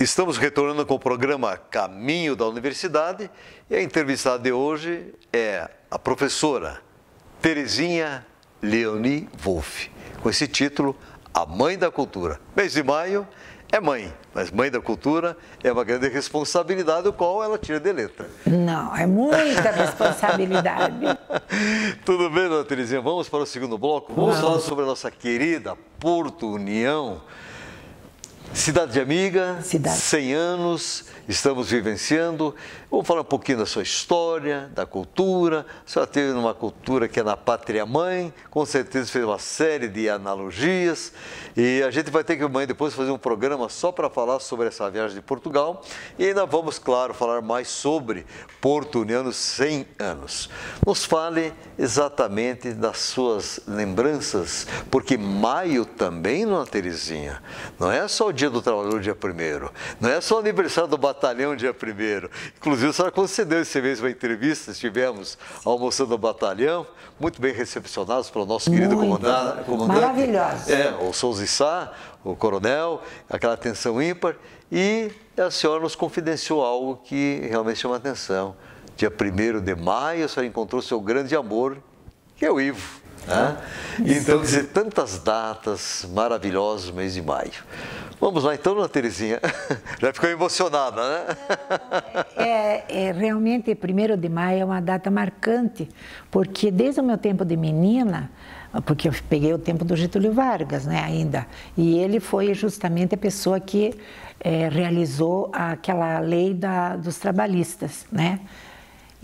Estamos retornando com o programa Caminho da Universidade e a entrevistada de hoje é a professora Terezinha Leoni Wolff, com esse título, A Mãe da Cultura. Mês de maio é mãe, mas mãe da cultura é uma grande responsabilidade, o qual ela tira de letra. Não, é muita responsabilidade. Tudo bem, dona Terezinha? Vamos para o segundo bloco? Vamos falar sobre a nossa querida Porto União. Cidade amiga, 100 anos, estamos vivenciando. Vamos falar um pouquinho da sua história, da cultura. A senhora teve uma cultura que é na pátria mãe, com certeza fez uma série de analogias. E a gente vai ter que amanhã depois fazer um programa só para falar sobre essa viagem de Portugal. E ainda vamos, claro, falar mais sobre Porto União nos 100 anos. Nos fale exatamente das suas lembranças, porque maio também, dona Terezinha, não é só o Dia do Trabalhador, dia 1º, não é só o aniversário do batalhão, dia 1º. Inclusive, a senhora concedeu esse mês uma entrevista, estivemos almoçando no batalhão, muito bem recepcionados pelo nosso querido comandante. Maravilhoso. O Souza Issá, o coronel, aquela atenção ímpar, e a senhora nos confidenciou algo que realmente chama a atenção. Dia 1º de maio, a senhora encontrou seu grande amor, que é o Ivo. Então, dizer, tantas datas maravilhosas no mês de maio. Vamos lá então, dona Terezinha. Já ficou emocionada, né? Realmente, 1º de maio é uma data marcante, porque desde o meu tempo de menina, porque eu peguei o tempo do Getúlio Vargas, né, ainda, e ele foi justamente a pessoa que realizou aquela lei dos trabalhistas, né?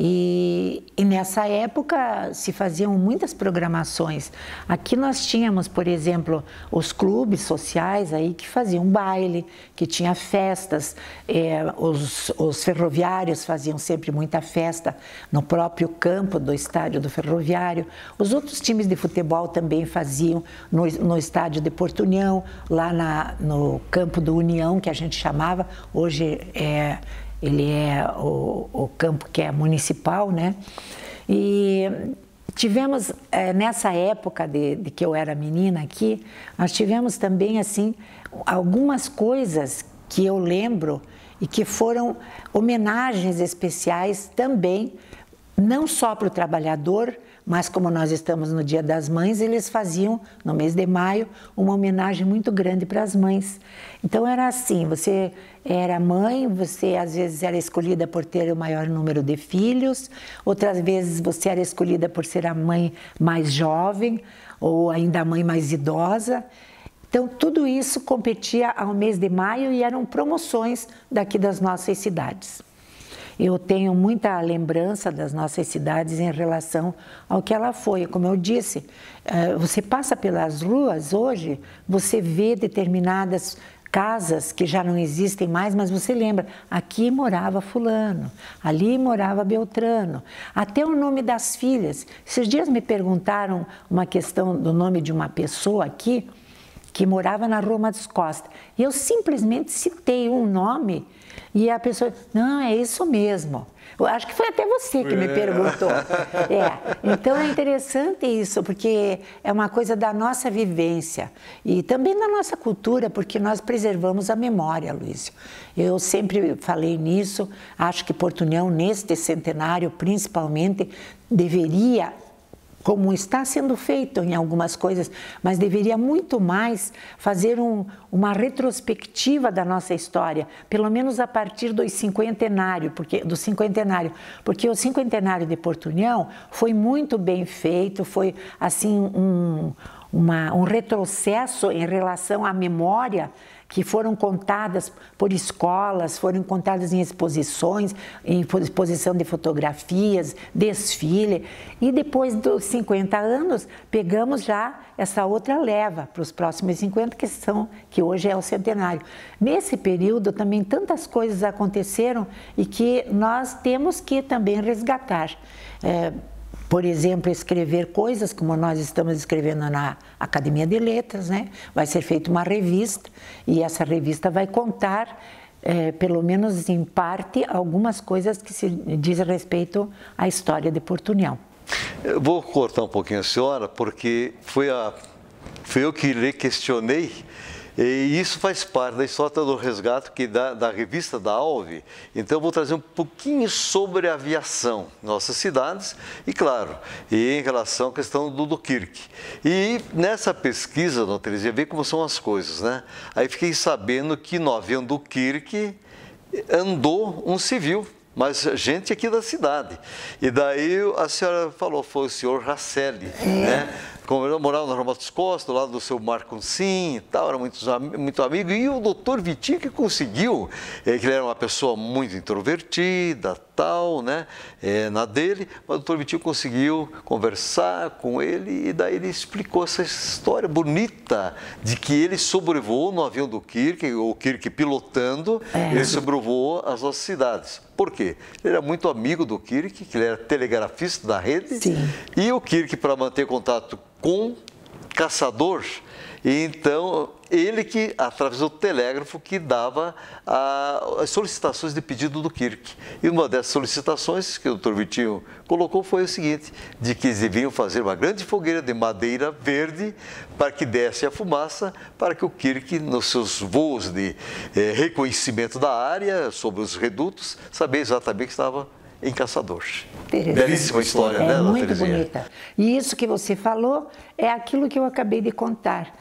E nessa época se faziam muitas programações. Aqui nós tínhamos, por exemplo, os clubes sociais aí que faziam baile, que tinha festas, os ferroviários faziam sempre muita festa no próprio campo do estádio do Ferroviário. Os outros times de futebol também faziam no estádio de Porto União, lá no campo do União, que a gente chamava, hoje ele é o campo que é municipal, né? E tivemos, nessa época de que eu era menina aqui, nós tivemos também, assim, algumas coisas que eu lembro e que foram homenagens especiais também, não só para o trabalhador, mas como nós estamos no Dia das Mães, eles faziam, no mês de maio, uma homenagem muito grande para as mães. Então era assim, você era mãe, você às vezes era escolhida por ter o maior número de filhos, outras vezes você era escolhida por ser a mãe mais jovem, ou ainda a mãe mais idosa. Então tudo isso competia ao mês de maio e eram promoções daqui das nossas cidades. Eu tenho muita lembrança das nossas cidades em relação ao que ela foi. Como eu disse, você passa pelas ruas hoje, você vê determinadas casas que já não existem mais, mas você lembra, aqui morava fulano, ali morava Beltrano, até o nome das filhas. Esses dias me perguntaram uma questão do nome de uma pessoa aqui, que morava na Rua Matos Costa, e eu simplesmente citei um nome, e a pessoa, não, é isso mesmo. Eu acho que foi até você que me perguntou. Então é interessante isso, porque é uma coisa da nossa vivência e também da nossa cultura, porque nós preservamos a memória, Luísio. Eu sempre falei nisso, acho que Porto União, neste centenário, principalmente, deveria, como está sendo feito em algumas coisas, mas deveria muito mais fazer uma retrospectiva da nossa história, pelo menos a partir do cinquentenário, porque o cinquentenário de Porto União foi muito bem feito, foi assim um retrocesso em relação à memória, que foram contadas por escolas, foram contadas em exposições, em exposição de fotografias, desfile. E depois dos 50 anos, pegamos já essa outra leva para os próximos 50, que hoje é o centenário. Nesse período também tantas coisas aconteceram e que nós temos que também resgatar. Por exemplo, escrever coisas como nós estamos escrevendo na Academia de Letras, né? Vai ser feita uma revista e essa revista vai contar, pelo menos em parte, algumas coisas que se diz respeito à história de Porto União. Eu vou cortar um pouquinho a senhora, porque foi eu que lhe questionei E isso faz parte da história do resgate que da revista da Alve. Então eu vou trazer um pouquinho sobre a aviação em nossas cidades e, claro, em relação à questão do Kirk. E nessa pesquisa, dona Terezinha, vê como são as coisas, né? Aí fiquei sabendo que no avião do Kirk andou um civil, mas gente aqui da cidade. E daí a senhora falou, foi o senhor Racelli, né? Como eu morava na Rua Matos Costa, lá do seu Marco Sim e tal, era muito amigo. E o doutor Vitinho que conseguiu, que ele era uma pessoa muito introvertida, tal, né? Na dele, mas o doutor Vitinho conseguiu conversar com ele e daí ele explicou essa história bonita de que ele sobrevoou no avião do Kirk, o Kirk pilotando, ele sobrevoou as nossas cidades. Por quê? Ele era muito amigo do Kirk, que ele era telegrafista da rede, e o Kirk, para manter contato com caçador, então ele que, através do telégrafo, que dava as solicitações de pedido do Kirk. E uma dessas solicitações que o doutor Vitinho colocou foi o seguinte, de que eles deviam fazer uma grande fogueira de madeira verde para que desse a fumaça, para que o Kirk, nos seus voos de reconhecimento da área, sobre os redutos, sabia exatamente que estava em caçador. Belíssima história, né, muito Terezinha? bonita. E isso que você falou é aquilo que eu acabei de contar.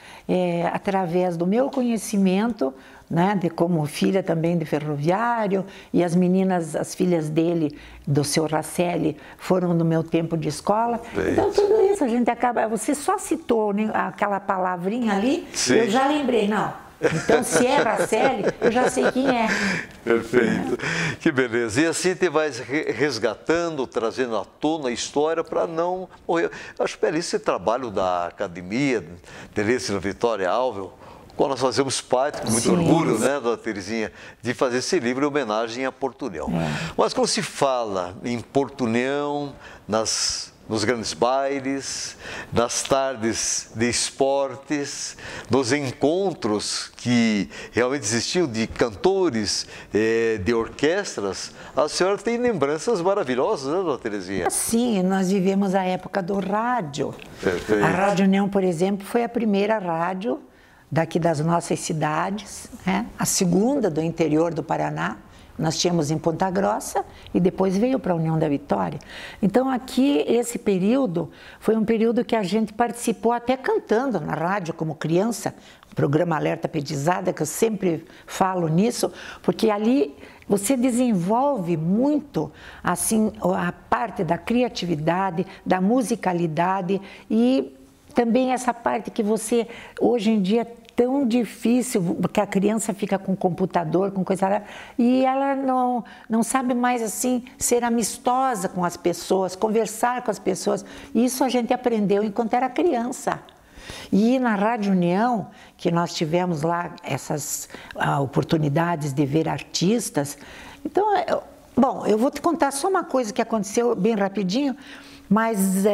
Através do meu conhecimento, né, de como filha também de ferroviário, e as meninas, as filhas dele, do seu Racelli, foram no meu tempo de escola. Então, tudo isso a gente acaba... Você só citou, né, aquela palavrinha ali, eu já lembrei, não. Então, se é Racelli, eu já sei quem é. Perfeito. Que beleza. E assim te vai resgatando, trazendo à tona a história para não morrer. Eu acho belíssimo esse trabalho da Academia Tereza Vitória Alves, qual nós fazemos parte, com muito orgulho, né, dona Terezinha, de fazer esse livro em homenagem a Porto União. Mas quando se fala em Porto União, nos grandes bailes, nas tardes de esportes, nos encontros que realmente existiam de cantores, de orquestras, a senhora tem lembranças maravilhosas, né, dona Terezinha? Sim, nós vivemos a época do rádio. Perfeito. A Rádio União, por exemplo, foi a primeira rádio daqui das nossas cidades, né? A segunda do interior do Paraná. Nós tínhamos em Ponta Grossa e depois veio para a União da Vitória. Então aqui, esse período, foi um período que a gente participou até cantando na rádio como criança, o programa Alerta Pedizada, que eu sempre falo nisso, porque ali você desenvolve muito assim, a parte da criatividade, da musicalidade e também essa parte que você, hoje em dia, tão difícil, porque a criança fica com computador, com coisa, e ela não sabe mais assim ser amistosa com as pessoas, conversar com as pessoas. Isso a gente aprendeu enquanto era criança. E na Rádio União, que nós tivemos lá essas oportunidades de ver artistas, então, bom, eu vou te contar só uma coisa que aconteceu bem rapidinho, mas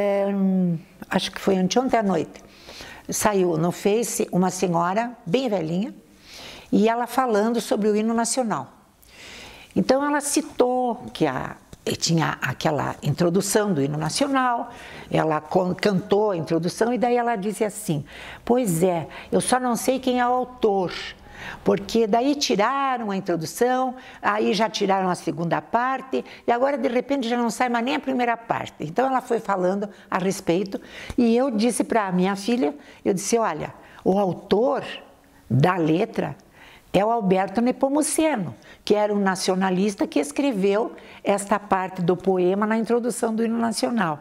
acho que foi anteontem à noite. Saiu no Face uma senhora bem velhinha e ela falando sobre o hino nacional. Então ela citou que tinha aquela introdução do hino nacional, ela cantou a introdução e daí ela disse assim, pois é, eu só não sei quem é o autor, porque daí tiraram a introdução, aí já tiraram a segunda parte e agora de repente já não sai mais nem a primeira parte. Então ela foi falando a respeito e eu disse para a minha filha, eu disse, olha, o autor da letra é o Alberto Nepomuceno, que era um nacionalista que escreveu esta parte do poema na introdução do hino nacional.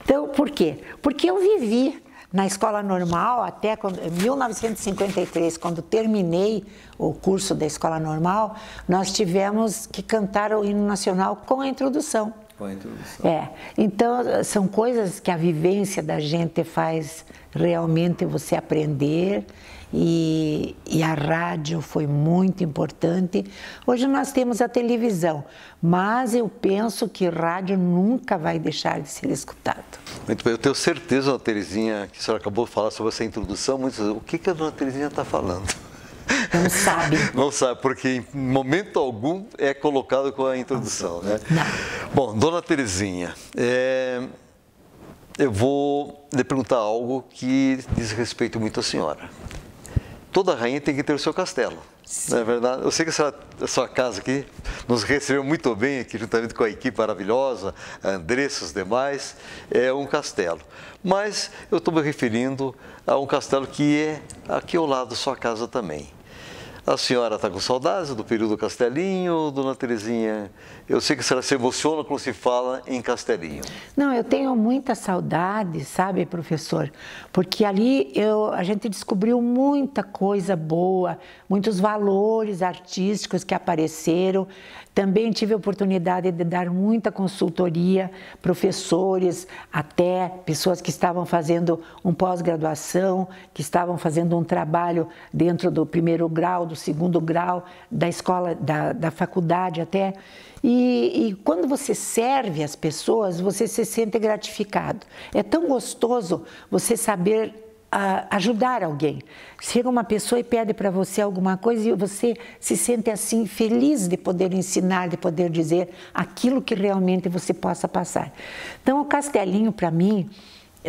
Então, por quê? Porque eu vivi na escola normal, até em 1953, quando terminei o curso da escola normal, nós tivemos que cantar o hino nacional com a introdução. Com a introdução. Então, são coisas que a vivência da gente faz realmente você aprender e a rádio foi muito importante. Hoje nós temos a televisão, mas eu penso que rádio nunca vai deixar de ser escutado. Muito bem, eu tenho certeza, dona Terezinha, que a senhora acabou de falar sobre essa introdução, o que a dona Terezinha está falando? Não sabe. Não sabe, porque em momento algum é colocado com a introdução, né? Não. Bom, dona Terezinha, eu vou lhe perguntar algo que diz respeito muito à senhora. toda rainha tem que ter o seu castelo. Não é verdade? Eu sei que a sua casa aqui nos recebeu muito bem, aqui juntamente com a equipe maravilhosa, a Andressa e os demais, é um castelo. Mas eu estou me referindo a um castelo que é aqui ao lado da sua casa também. A senhora está com saudades do período Castelinho, dona Terezinha? Eu sei que a senhora se emociona quando se fala em Castelinho. Não, eu tenho muita saudade, sabe, professor? Porque ali a gente descobriu muita coisa boa, muitos valores artísticos que apareceram. Também tive a oportunidade de dar muita consultoria, professores, até pessoas que estavam fazendo um pós-graduação, que estavam fazendo um trabalho dentro do primeiro grau, do segundo grau, da escola, da faculdade até. E quando você serve as pessoas, você se sente gratificado. É tão gostoso você saber ajudar alguém. Chega uma pessoa e pede para você alguma coisa e você se sente assim feliz de poder ensinar, de poder dizer aquilo que realmente você possa passar. Então o Castelinho para mim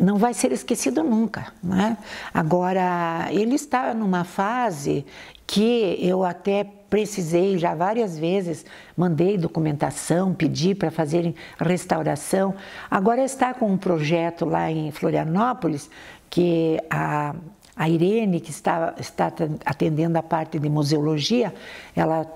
não vai ser esquecido nunca, né? Agora ele está numa fase que eu até precisei já várias vezes, mandei documentação, pedi para fazerem restauração. Agora está com um projeto lá em Florianópolis, que a Irene, que está atendendo a parte de museologia, ela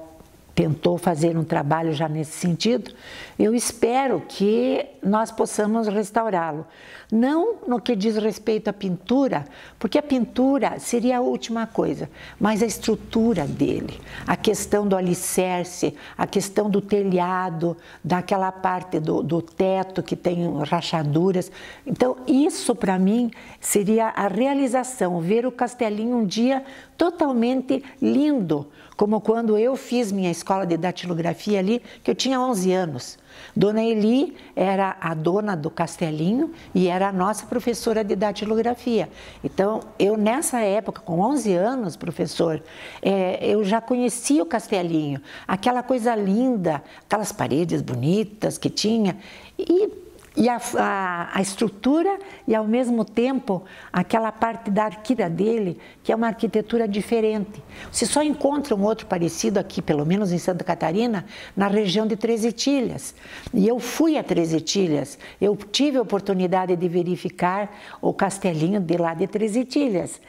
tentou fazer um trabalho já nesse sentido. Eu espero que nós possamos restaurá-lo. Não no que diz respeito à pintura, porque a pintura seria a última coisa, mas a estrutura dele, a questão do alicerce, a questão do telhado, daquela parte do teto que tem rachaduras. Então, isso para mim seria a realização, ver o Castelinho um dia totalmente lindo, como quando eu fiz minha escola de datilografia ali, que eu tinha 11 anos. Dona Eli era a dona do Castelinho e era a nossa professora de datilografia. Então, eu nessa época, com 11 anos, professor, eu já conhecia o Castelinho, aquela coisa linda, aquelas paredes bonitas que tinha, e a estrutura e, ao mesmo tempo, aquela parte da arquitetura dele, que é uma arquitetura diferente. Você só encontra um outro parecido aqui, pelo menos em Santa Catarina, na região de Três Etilhas. E eu fui a Três Etilhas, eu tive a oportunidade de verificar o Castelinho de lá de Três Etilhas.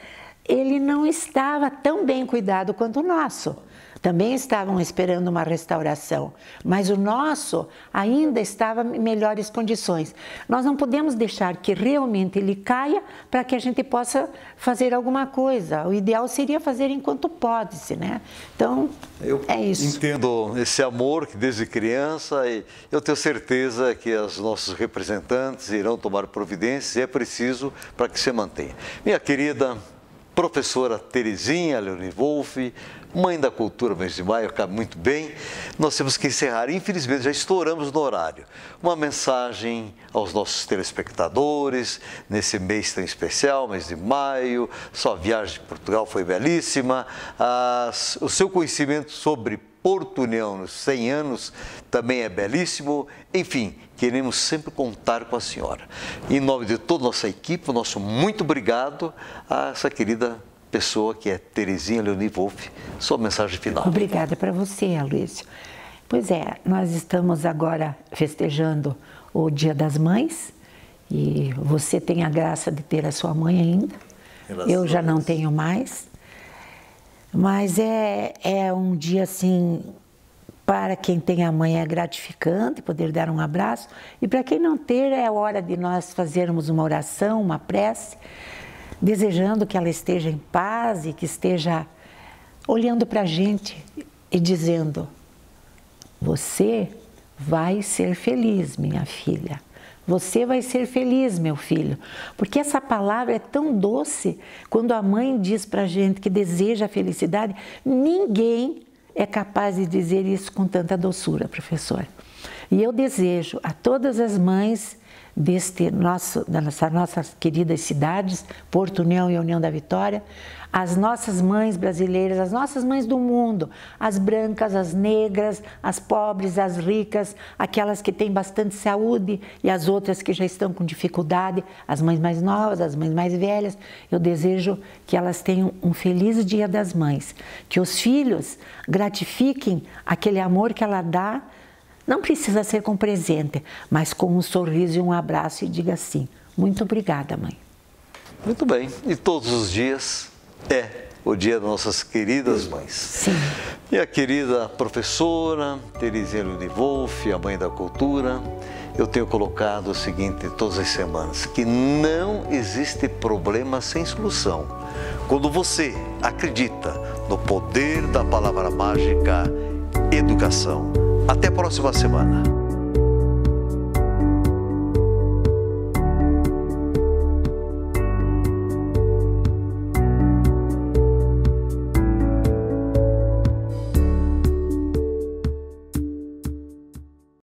Ele não estava tão bem cuidado quanto o nosso. Também estavam esperando uma restauração, mas o nosso ainda estava em melhores condições. Nós não podemos deixar que realmente ele caia para que a gente possa fazer alguma coisa. O ideal seria fazer enquanto pode-se, né? Então, é isso. Eu entendo esse amor que desde criança e eu tenho certeza que os nossos representantes irão tomar providências e é preciso para que se mantenha. Minha querida professora Terezinha Leoni Wolff, mãe da cultura mês de maio, cabe muito bem. Nós temos que encerrar, infelizmente já estouramos no horário. Uma mensagem aos nossos telespectadores, nesse mês tão especial, mês de maio, sua viagem de Portugal foi belíssima, o seu conhecimento sobre Porto União nos 100 anos também é belíssimo. Enfim, queremos sempre contar com a senhora. Em nome de toda a nossa equipe, o nosso muito obrigado a essa querida pessoa que é Terezinha Leoni Wolff. Sua mensagem final. Obrigada para você, Aloysio. Pois é, nós estamos agora festejando o Dia das Mães e você tem a graça de ter a sua mãe ainda. Eu já não tenho mais. Mas é um dia assim, para quem tem a mãe é gratificante poder dar um abraço e para quem não ter é hora de nós fazermos uma oração, uma prece, desejando que ela esteja em paz e que esteja olhando para a gente e dizendo: você vai ser feliz, minha filha. Você vai ser feliz, meu filho, porque essa palavra é tão doce. Quando a mãe diz para a gente que deseja a felicidade, ninguém é capaz de dizer isso com tanta doçura, professor. E eu desejo a todas as mães das nossas queridas cidades, Porto União e União da Vitória, as nossas mães brasileiras, as nossas mães do mundo, as brancas, as negras, as pobres, as ricas, aquelas que têm bastante saúde e as outras que já estão com dificuldade, as mães mais novas, as mães mais velhas. Eu desejo que elas tenham um feliz Dia das Mães, que os filhos gratifiquem aquele amor que ela dá. Não precisa ser com presente, mas com um sorriso e um abraço e diga assim: muito obrigada, mãe. Muito bem. E todos os dias é o dia das nossas queridas mães. Sim. Minha querida professora Terezinha Ludwolff, a mãe da cultura, eu tenho colocado o seguinte todas as semanas, que não existe problema sem solução. Quando você acredita no poder da palavra mágica educação. Até a próxima semana.